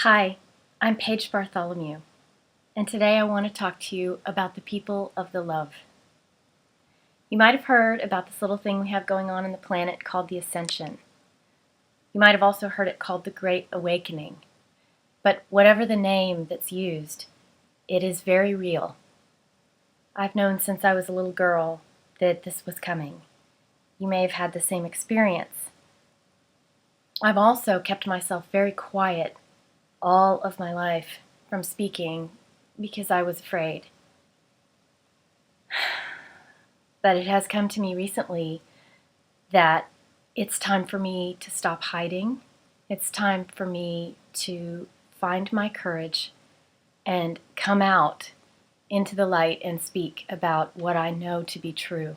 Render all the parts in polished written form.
Hi, I'm Paige Bartholomew, and today I want to talk to you about the people of the love. You might have heard about this little thing we have going on in the planet called the Ascension. You might have also heard it called the Great Awakening. But whatever the name that's used, it is very real. I've known since I was a little girl that this was coming. You may have had the same experience. I've also kept myself very quiet all of my life from speaking because I was afraid. But it has come to me recently that it's time for me to stop hiding. It's time for me to find my courage and come out into the light and speak about what I know to be true.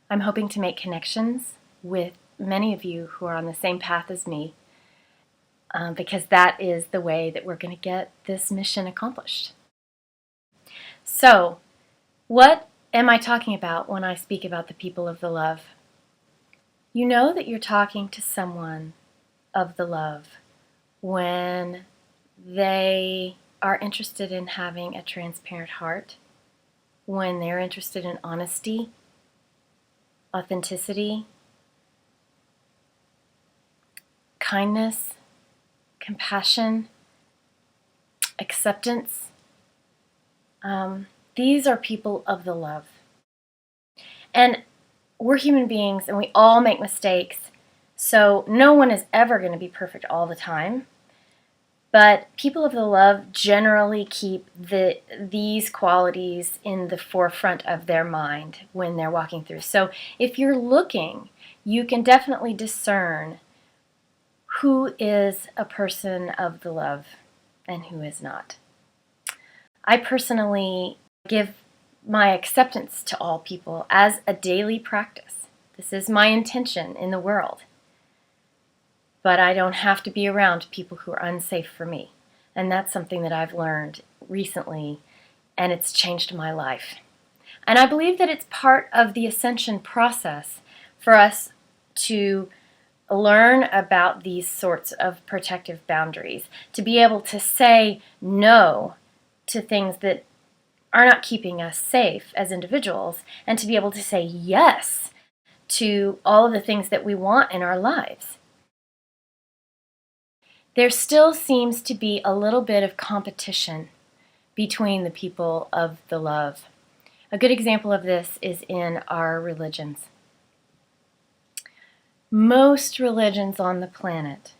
I'm hoping to make connections with many of you who are on the same path as me, because that is the way that we're going to get this mission accomplished. So, what am I talking about when I speak about the people of the love? You know that you're talking to someone of the love when they are interested in having a transparent heart, when they're interested in honesty, authenticity, kindness, compassion, acceptance. These are people of the love. And we're human beings and we all make mistakes, so no one is ever going to be perfect all the time. But people of the love generally keep these qualities in the forefront of their mind when they're walking through. So if you're looking, you can definitely discern who is a person of the love and who is not. I personally give my acceptance to all people as a daily practice. This is my intention in the world. But I don't have to be around people who are unsafe for me. And that's something that I've learned recently, and it's changed my life. And I believe that it's part of the ascension process for us to learn about these sorts of protective boundaries, to be able to say no to things that are not keeping us safe as individuals, and to be able to say yes to all of the things that we want in our lives. There still seems to be a little bit of competition between the people of the love. A good example of this is in our religions. Most religions on the planet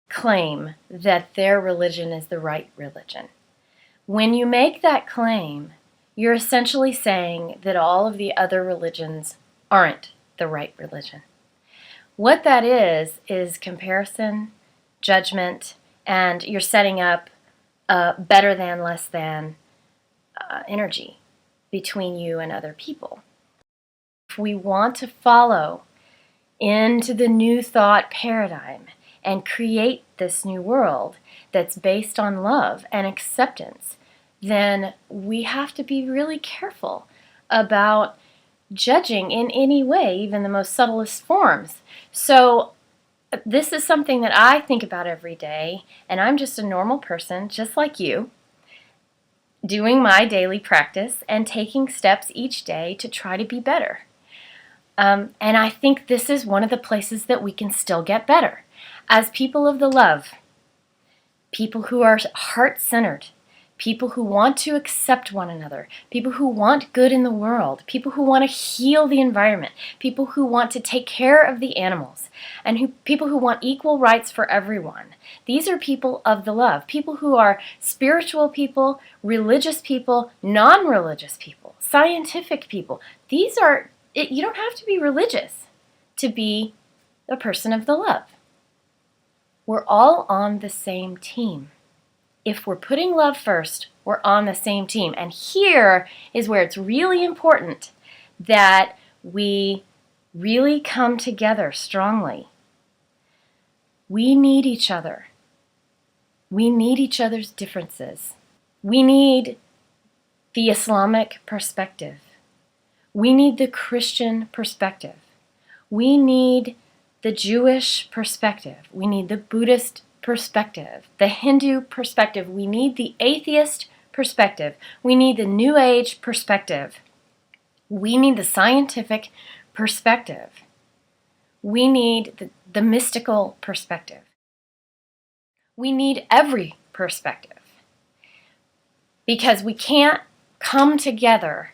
claim that their religion is the right religion. When you make that claim, you're essentially saying that all of the other religions aren't the right religion. What that is comparison, judgment, and you're setting up better than, less than energy between you and other people. If we want to follow into the new thought paradigm and create this new world that's based on love and acceptance, then we have to be really careful about judging in any way, even the most subtlest forms. So this is something that I think about every day, and I'm just a normal person, just like you, doing my daily practice and taking steps each day to try to be better. And I think this is one of the places that we can still get better. As people of the love, people who are heart-centered, people who want to accept one another, people who want good in the world, people who want to heal the environment, people who want to take care of the animals, and people who want equal rights for everyone. These are people of the love, people who are spiritual people, religious people, non-religious people, scientific people. You don't have to be religious to be a person of the love. We're all on the same team. If we're putting love first, we're on the same team. And here is where it's really important that we really come together strongly. We need each other. We need each other's differences. We need the Islamic perspective. We need the Christian perspective. We need the Jewish perspective. We need the Buddhist perspective, the Hindu perspective. We need the atheist perspective. We need the New Age perspective. We need the scientific perspective. We need the mystical perspective. We need every perspective, because we can't come together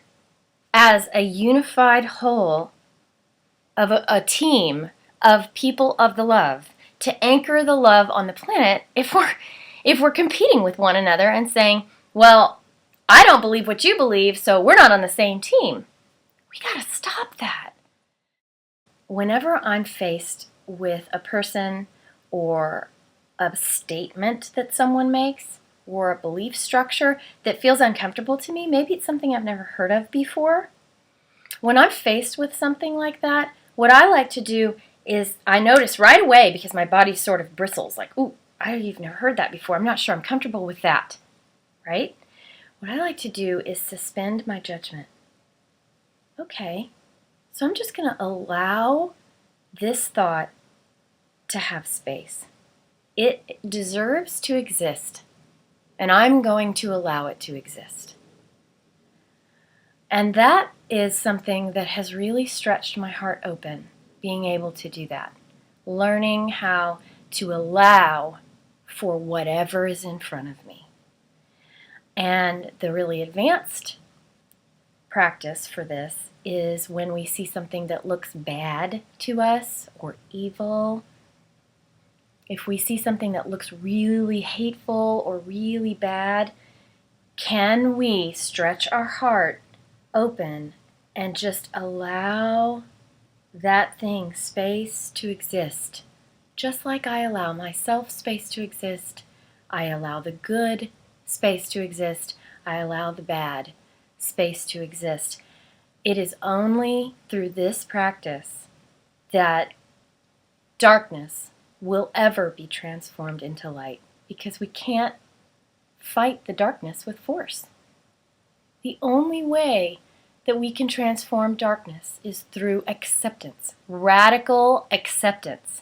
as a unified whole of a team of people of the love to anchor the love on the planet if we're competing with one another and saying, well, I don't believe what you believe, so we're not on the same team. We gotta stop that. Whenever I'm faced with a person or a statement that someone makes or a belief structure that feels uncomfortable to me, maybe it's something I've never heard of before. When I'm faced with something like that, what I like to do is I notice right away, because my body sort of bristles, like, ooh, I've never heard that before. I'm not sure I'm comfortable with that, right? What I like to do is suspend my judgment. Okay, so I'm just going to allow this thought to have space. It deserves to exist, and I'm going to allow it to exist. And that is something that has really stretched my heart open, being able to do that. Learning how to allow for whatever is in front of me. And the really advanced practice for this is when we see something that looks bad to us or evil. If we see something that looks really hateful or really bad, can we stretch our heart open and just allow that thing space to exist? Just like I allow myself space to exist, I allow the good space to exist, I allow the bad space to exist. It is only through this practice that darkness will ever be transformed into light, because we can't fight the darkness with force. The only way that we can transform darkness is through acceptance, radical acceptance.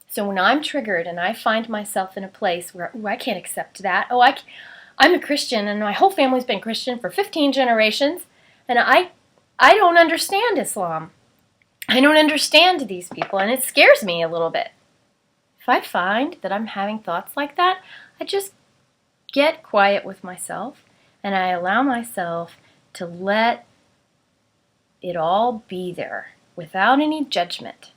So when I'm triggered and I find myself in a place where, I can't accept that. I'm a Christian and my whole family's been Christian for 15 generations, and I don't understand Islam. I don't understand these people, and it scares me a little bit. If I find that I'm having thoughts like that, I just get quiet with myself and I allow myself to let it all be there without any judgment,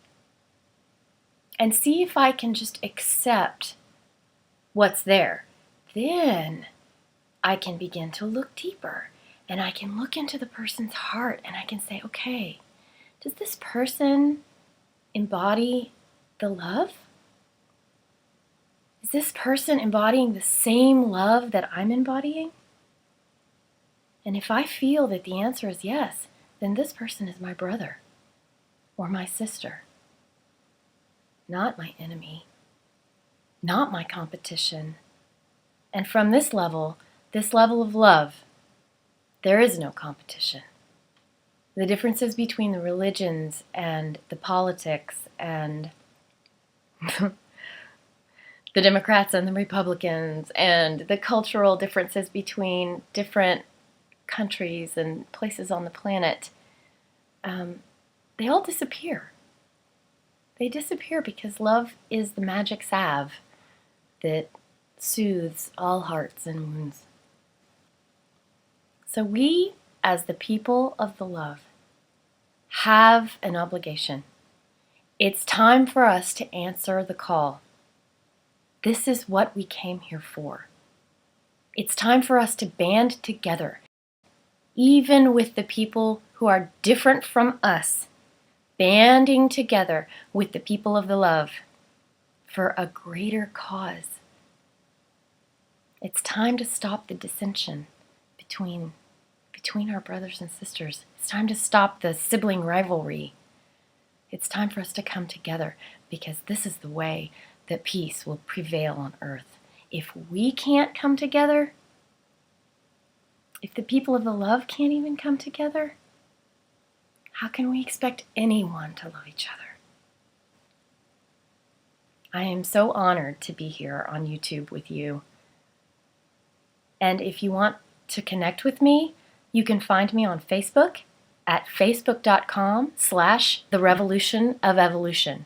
and see if I can just accept what's there. Then I can begin to look deeper, and I can look into the person's heart, and I can say, okay, does this person embody the love? Is this person embodying the same love that I'm embodying? And if I feel that the answer is yes, then this person is my brother or my sister, not my enemy, not my competition. And from this level of love, there is no competition. The differences between the religions and the politics and the Democrats and the Republicans and the cultural differences between different countries and places on the planet, they all disappear. They disappear because love is the magic salve that soothes all hearts and wounds. So we, as the people of the love, have an obligation. It's time for us to answer the call. This is what we came here for. It's time for us to band together, even with the people who are different from us, banding together with the people of the love for a greater cause. It's time to stop the dissension between our brothers and sisters. It's time to stop the sibling rivalry. It's time for us to come together, because this is the way that peace will prevail on earth. If we can't come together, if the people of the love can't even come together, how can we expect anyone to love each other? I am so honored to be here on YouTube with you. And if you want to connect with me, you can find me on Facebook at facebook.com/therevolutionofevolution.